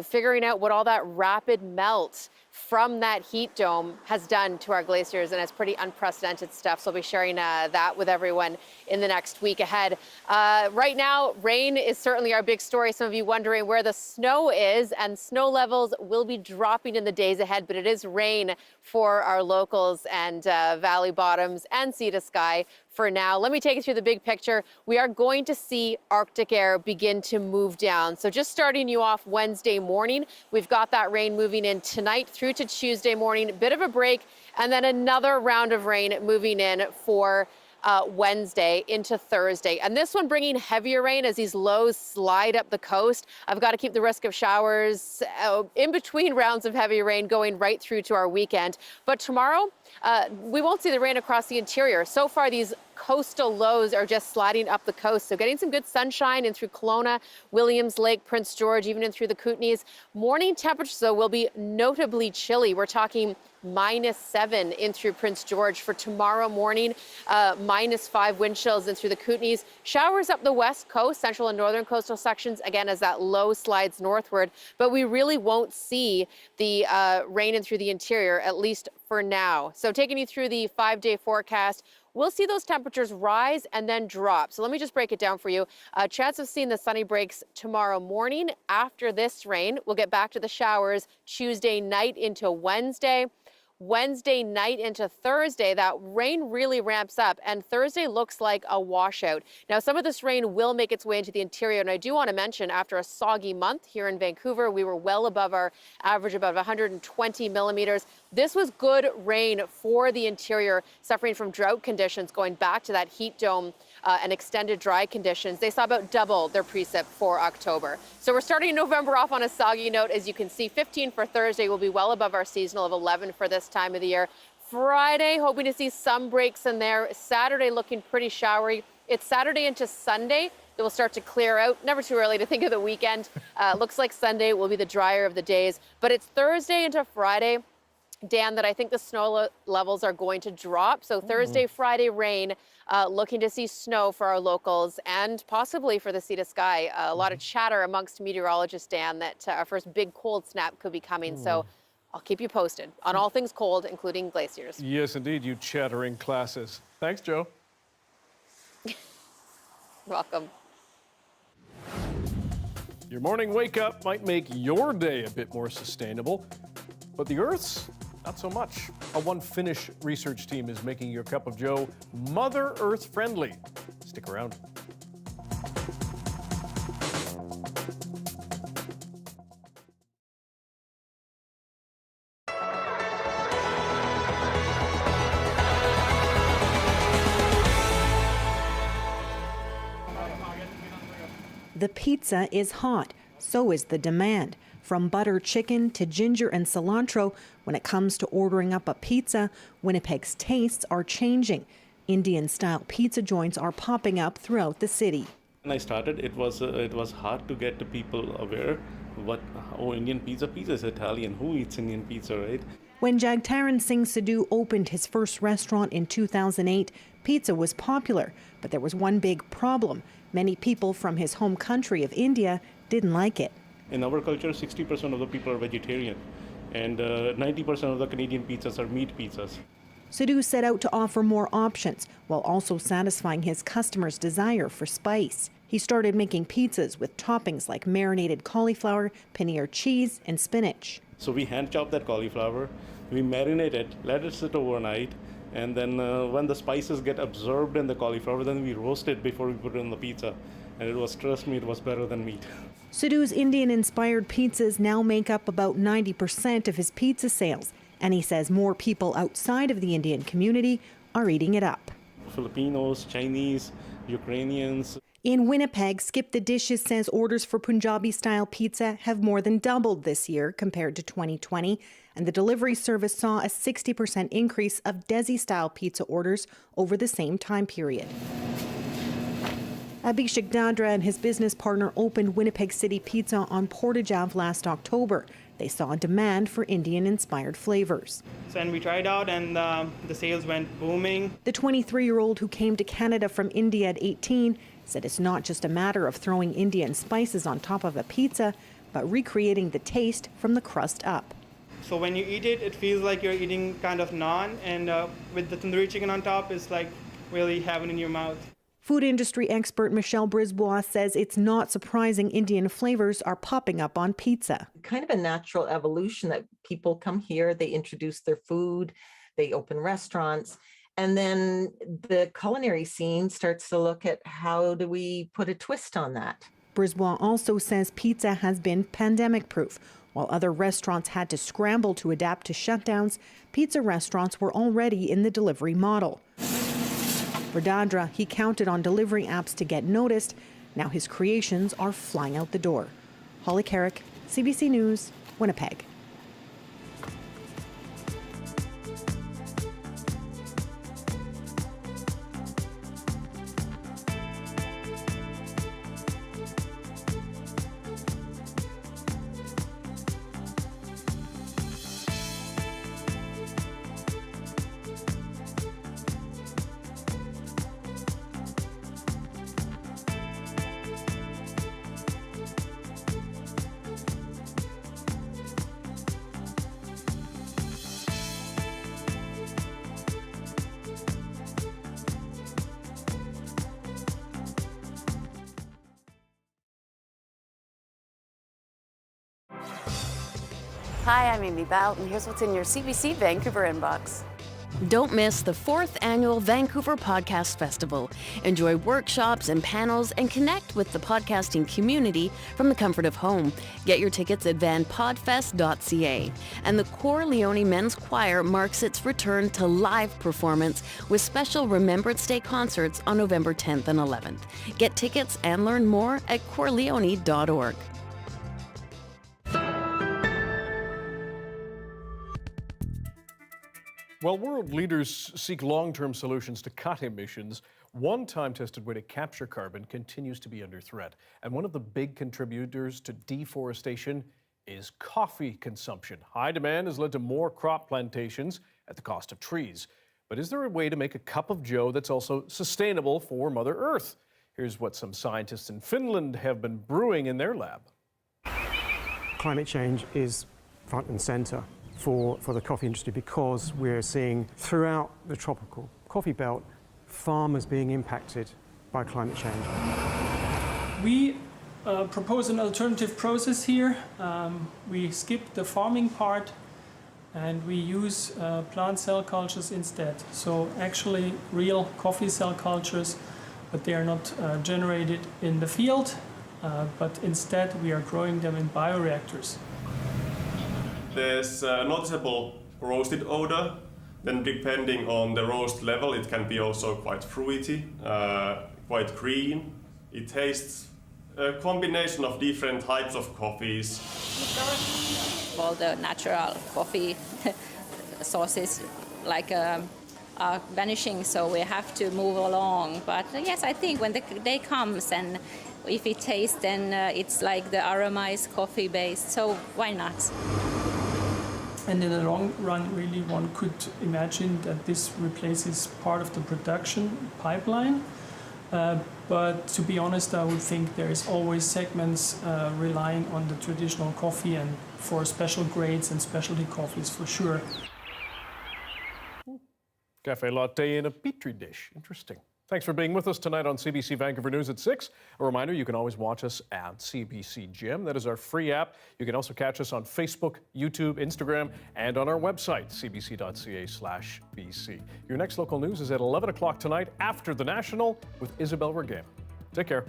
figuring out what all that rapid melt from that heat dome has done to our glaciers, and it's pretty unprecedented stuff. So I'll be sharing that with everyone in the next week ahead. Right now, rain is certainly our big story. Some of you wondering where the snow is, and snow levels will be dropping in the days ahead, but it is rain for our locals and valley bottoms and sea to sky for now. Let me take you through the big picture. We are going to see Arctic air begin to move down. So just starting you off Wednesday morning, we've got that rain moving in tonight through to Tuesday morning, bit of a break, and then another round of rain moving in for Wednesday into Thursday. And this one bringing heavier rain as these lows slide up the coast. I've got to keep the risk of showers in between rounds of heavy rain going right through to our weekend. But tomorrow, we won't see the rain across the interior. So far, these coastal lows are just sliding up the coast. So getting some good sunshine in through Kelowna, Williams Lake, Prince George, even in through the Kootenays. Morning temperatures, though, will be notably chilly. We're talking -7 in through Prince George for tomorrow morning, -5 wind chills in through the Kootenays. Showers up the west coast, central and northern coastal sections, again, as that low slides northward. But we really won't see the rain in through the interior, at least for now. So taking you through the 5-day forecast, we'll see those temperatures rise and then drop. So let me just break it down for you. A chance of seeing the sunny breaks tomorrow morning after this rain. We'll get back to the showers Tuesday night into Wednesday. Wednesday night into Thursday, that rain really ramps up, and Thursday looks like a washout. Now, some of this rain will make its way into the interior, and I do want to mention, after a soggy month here in Vancouver, we were well above our average, about 120 millimeters. This was good rain for the interior, suffering from drought conditions going back to that heat dome and extended dry conditions. They saw about double their precip for October. So we're starting November off on a soggy note. As you can see, 15 for Thursday will be well above our seasonal of 11 for this time of the year. Friday, hoping to see some breaks in there. Saturday looking pretty showery. It's Saturday into Sunday that will start to clear out. Never too early to think of the weekend. Looks like Sunday will be the drier of the days. But it's Thursday into Friday, Dan, that I think the snow levels are going to drop. So Thursday, Friday rain, looking to see snow for our locals and possibly for the sea to sky. A lot of chatter amongst meteorologists, Dan, that our first big cold snap could be coming. So I'll keep you posted on all things cold, including glaciers. Yes, indeed, you chattering classes. Thanks, Joe. Welcome. Your morning wake up might make your day a bit more sustainable, but the Earth's not so much. One Finnish research team is making your cup of Joe Mother Earth friendly. Stick around. The pizza is hot, so is the demand. From butter chicken to ginger and cilantro, when it comes to ordering up a pizza, Winnipeg's tastes are changing. Indian-style pizza joints are popping up throughout the city. When I started, it was hard to get the people aware Indian pizza is Italian. Who eats Indian pizza, right? When Jagtaran Singh Sidhu opened his first restaurant in 2008, pizza was popular, but there was one big problem. Many people from his home country of India didn't like it. In our culture, 60% of the people are vegetarian, and 90% of the Canadian pizzas are meat pizzas. Sidhu set out to offer more options while also satisfying his customers' desire for spice. He started making pizzas with toppings like marinated cauliflower, paneer cheese, and spinach. So we hand chop that cauliflower, we marinate it, let it sit overnight, and then when the spices get absorbed in the cauliflower, then we roast it before we put it on the pizza. And trust me, it was better than meat. Sidhu's Indian-inspired pizzas now make up about 90% of his pizza sales, and he says more people outside of the Indian community are eating it up. Filipinos, Chinese, Ukrainians. In Winnipeg, Skip the Dishes says orders for Punjabi-style pizza have more than doubled this year compared to 2020, and the delivery service saw a 60% increase of Desi-style pizza orders over the same time period. Abhishek Dadra and his business partner opened Winnipeg City Pizza on Portage Ave last October. They saw a demand for Indian-inspired flavors. And we tried out and the sales went booming. The 23-year-old who came to Canada from India at 18 said it's not just a matter of throwing Indian spices on top of a pizza, but recreating the taste from the crust up. So when you eat it, it feels like you're eating kind of naan, and with the tandoori chicken on top, it's like really heaven in your mouth. Food industry expert Michelle Brisbois says it's not surprising Indian flavors are popping up on pizza. Kind of a natural evolution that people come here, they introduce their food, they open restaurants, and then the culinary scene starts to look at how do we put a twist on that. Brisbois also says pizza has been pandemic-proof. While other restaurants had to scramble to adapt to shutdowns, pizza restaurants were already in the delivery model. For Dadra, he counted on delivery apps to get noticed. Now his creations are flying out the door. Holly Carrick, CBC News, Winnipeg. Hi, I'm Amy Bout, and here's what's in your CBC Vancouver inbox. Don't miss the 4th annual Vancouver Podcast Festival. Enjoy workshops and panels and connect with the podcasting community from the comfort of home. Get your tickets at vanpodfest.ca. And the Corleone Men's Choir marks its return to live performance with special Remembrance Day concerts on November 10th and 11th. Get tickets and learn more at corleone.org. While world leaders seek long-term solutions to cut emissions, one time-tested way to capture carbon continues to be under threat. And one of the big contributors to deforestation is coffee consumption. High demand has led to more crop plantations at the cost of trees. But is there a way to make a cup of joe that's also sustainable for Mother Earth? Here's what some scientists in Finland have been brewing in their lab. Climate change is front and center for the coffee industry because we're seeing throughout the tropical coffee belt farmers being impacted by climate change. We propose an alternative process here. We skip the farming part and we use plant cell cultures instead. So actually real coffee cell cultures, but they are not generated in the field, but instead we are growing them in bioreactors. There's a noticeable roasted odor. Then depending on the roast level, it can be also quite fruity, quite green. It tastes a combination of different types of coffees. All the natural coffee sources are vanishing, so we have to move along. But yes, I think when the day comes and if it tastes, then it's like the aromatized coffee base, so why not? And in the long run, really, one could imagine that this replaces part of the production pipeline. But to be honest, I would think there is always segments relying on the traditional coffee and for special grades and specialty coffees for sure. Cafe latte in a petri dish. Interesting. Thanks for being with us tonight on CBC Vancouver News at 6. A reminder, you can always watch us at CBC Gym. That is our free app. You can also catch us on Facebook, YouTube, Instagram, and on our website, cbc.ca/BC. Your next local news is at 11 o'clock tonight after the National with Isabel Regain. Take care.